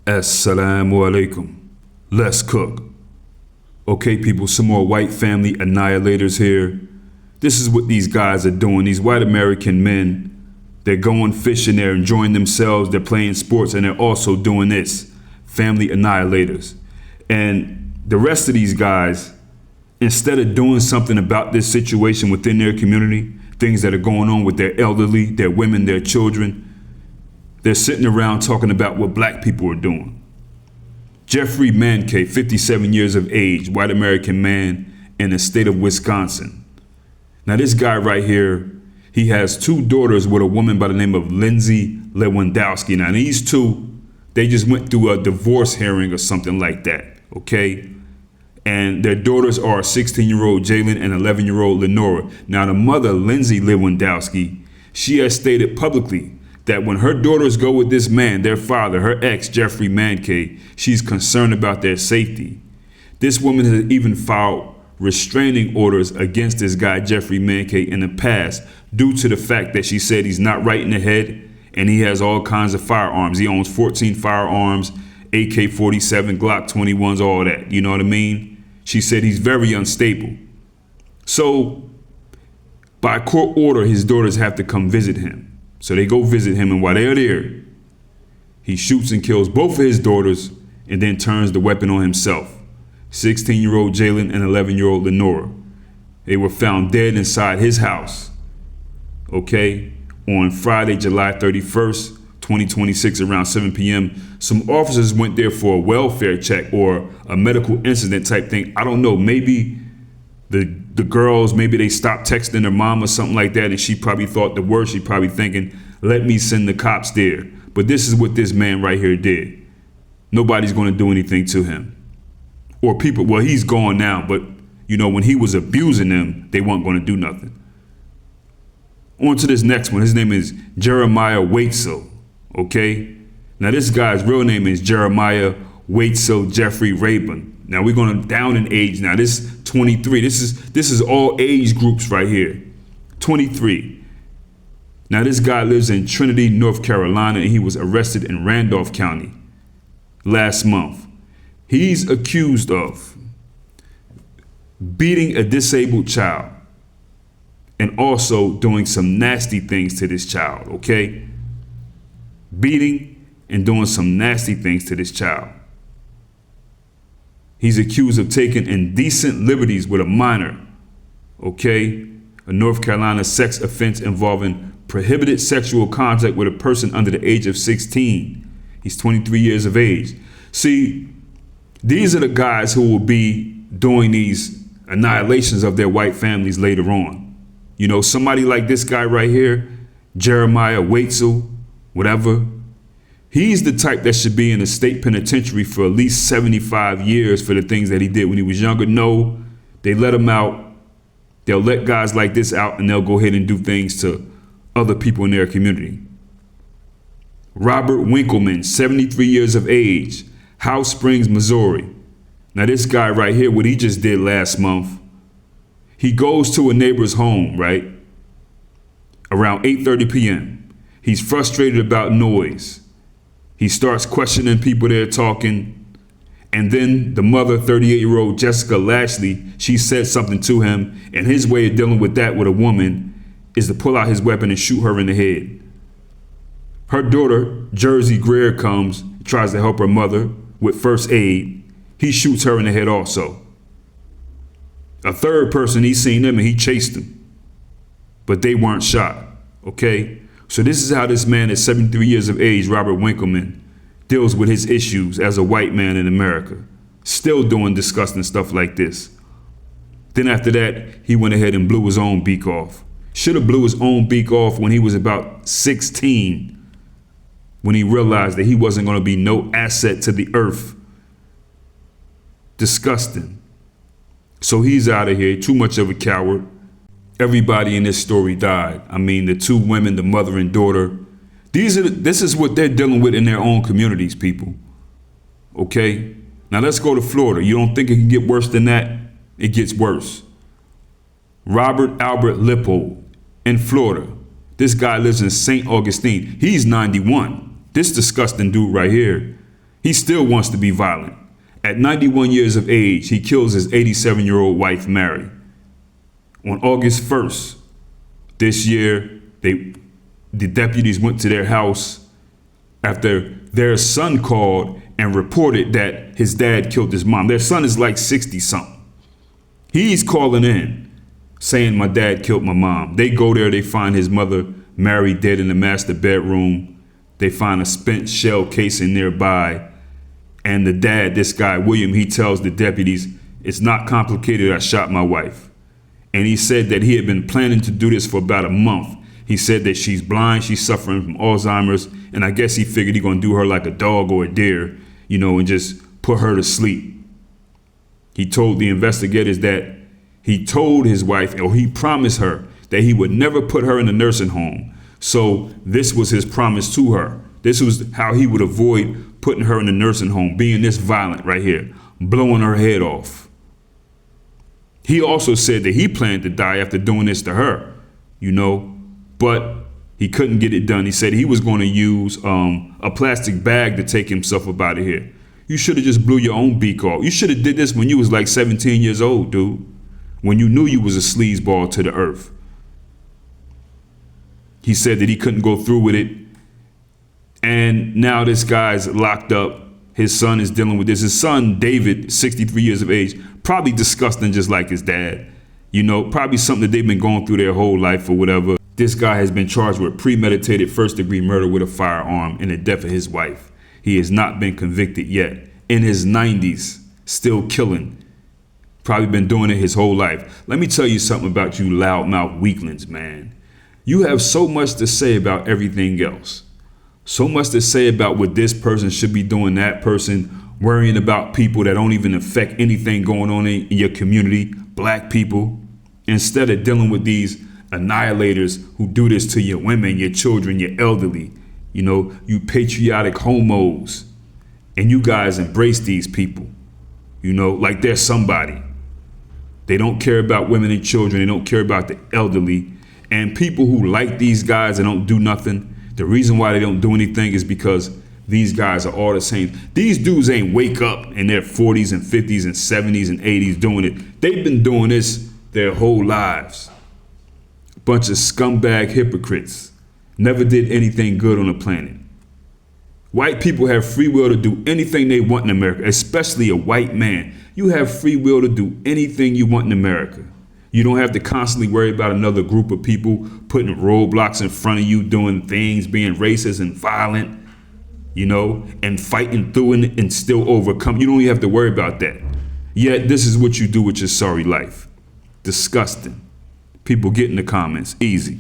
Assalamu alaikum. Let's cook. Okay, people, some more white family annihilators here. This is what these guys are doing. These white American men, they're going fishing, they're enjoying themselves, they're playing sports, and they're also doing this. Family annihilators. And the rest of these guys, instead of doing something about this situation within their community, things that are going on with their elderly, their women, their children, they're sitting around talking about what black people are doing. Jeffrey Mankey, 57 years of age, white American man in the state of Wisconsin. Now this guy right here, he has two daughters with a woman by the name of Lindsay Lewandowski. Now these two, they just went through a divorce hearing or something like that, okay? And their daughters are 16-year-old Jalen and 11-year-old Lenora. Now the mother, Lindsay Lewandowski, she has stated publicly that when her daughters go with this man, their father, her ex, Jeffrey Mankey, she's concerned about their safety. This woman has even filed restraining orders against this guy, Jeffrey Mankey, in the past due to the fact that she said he's not right in the head and he has all kinds of firearms. He owns 14 firearms, AK-47, Glock 21s, all that. You know what I mean? She said he's very unstable. So by court order, his daughters have to come visit him. So they go visit him, and while they're there, he shoots and kills both of his daughters and then turns the weapon on himself. 16-year-old Jalen and 11-year-old Lenora. They were found dead inside his house, okay, on Friday, July 31st, 2026, around 7 p.m. Some officers went there for a welfare check or a medical incident type thing. I don't know, maybe the girls, maybe they stopped texting their mom or something like that, and she probably thought the worst. She probably thinking, let me send the cops there. But this is what this man right here did. Nobody's going to do anything to him. Or people, well, he's gone now, but you know, when he was abusing them, they weren't going to do nothing. On to this next one. His name is Jeremiah Waitzel, okay? Now this guy's real name is Jeremiah Waitzel Jeffrey Rabin. Now we're going down in age now. This 23. This is all age groups right here. 23. Now this guy lives in Trinity, North Carolina, and he was arrested in Randolph County last month. He's accused of beating a disabled child and also doing some nasty things to this child, okay? Beating and doing some nasty things to this child. He's accused of taking indecent liberties with a minor, okay? A North Carolina sex offense involving prohibited sexual contact with a person under the age of 16. He's 23 years of age. See, these are the guys who will be doing these annihilations of their white families later on. You know, somebody like this guy right here, Jeremiah Waitzel, whatever, he's the type that should be in a state penitentiary for at least 75 years for the things that he did when he was younger. No, they let him out. They'll let guys like this out and they'll go ahead and do things to other people in their community. Robert Winkleman, 73 years of age, House Springs, Missouri. Now this guy right here, what he just did last month, he goes to a neighbor's home, right? Around 8:30 p.m. He's frustrated about noise. He starts questioning people there talking. And then the mother, 38-year-old Jessica Lashley, she said something to him. And his way of dealing with that with a woman is to pull out his weapon and shoot her in the head. Her daughter, Jersey Greer, comes, tries to help her mother with first aid. He shoots her in the head also. A third person, he seen them and he chased them. But they weren't shot, okay? So this is how this man at 73 years of age, Robert Winkleman, deals with his issues as a white man in America. Still doing disgusting stuff like this. Then after that, he went ahead and blew his own beak off. Should have blew his own beak off when he was about 16, when he realized that he wasn't going to be no asset to the earth. Disgusting. So he's out of here, too much of a coward. Everybody in this story died. I mean, the two women, the mother and daughter. This is what they're dealing with in their own communities, people. Okay? Now let's go to Florida. You don't think it can get worse than that? It gets worse. Robert Albert Lippo in Florida. This guy lives in St. Augustine. He's 91. This disgusting dude right here. He still wants to be violent. At 91 years of age, he kills his 87-year-old wife, Mary. On August 1st this year, the deputies went to their house after their son called and reported that his dad killed his mom. Their son is like 60-something. He's calling in saying, my dad killed my mom. They go there, they find his mother, Mary, dead in the master bedroom. They find a spent shell casing nearby. And the dad, this guy, William, he tells the deputies, it's not complicated, I shot my wife. And he said that he had been planning to do this for about a month. He said that she's blind, she's suffering from Alzheimer's, and I guess he figured he's gonna do her like a dog or a deer, and just put her to sleep. He told the investigators that he told his wife, or he promised her, that he would never put her in a nursing home. So this was his promise to her. This was how he would avoid putting her in a nursing home, being this violent right here, blowing her head off. He also said that he planned to die after doing this to her, but he couldn't get it done. He said he was going to use a plastic bag to take himself up out of here. You should have just blew your own beak off. You should have did this when you was like 17 years old, dude, when you knew you was a sleazeball to the earth. He said that he couldn't go through with it. And now this guy's locked up. His son is dealing with this. His son, David, 63 years of age, probably disgusting just like his dad. Probably something that they've been going through their whole life or whatever. This guy has been charged with premeditated first-degree murder with a firearm and the death of his wife. He has not been convicted yet. In his 90s, still killing. Probably been doing it his whole life. Let me tell you something about you loudmouth weaklings, man. You have so much to say about everything else. So much to say about what this person should be doing, that person, worrying about people that don't even affect anything going on in your community, black people, instead of dealing with these annihilators who do this to your women, your children, your elderly, you patriotic homos. And you guys embrace these people, like they're somebody. They don't care about women and children. They don't care about the elderly. And people who like these guys and don't do nothing, the reason why they don't do anything is because these guys are all the same. These dudes ain't wake up in their 40s and 50s and 70s and 80s doing it. They've been doing this their whole lives. Bunch of scumbag hypocrites. Never did anything good on the planet. White people have free will to do anything they want in America, especially a white man. You have free will to do anything you want in America. You don't have to constantly worry about another group of people putting roadblocks in front of you, doing things, being racist and violent, and fighting through it and still overcome. You don't even have to worry about that. Yet this is what you do with your sorry life. Disgusting. People get in the comments. Easy.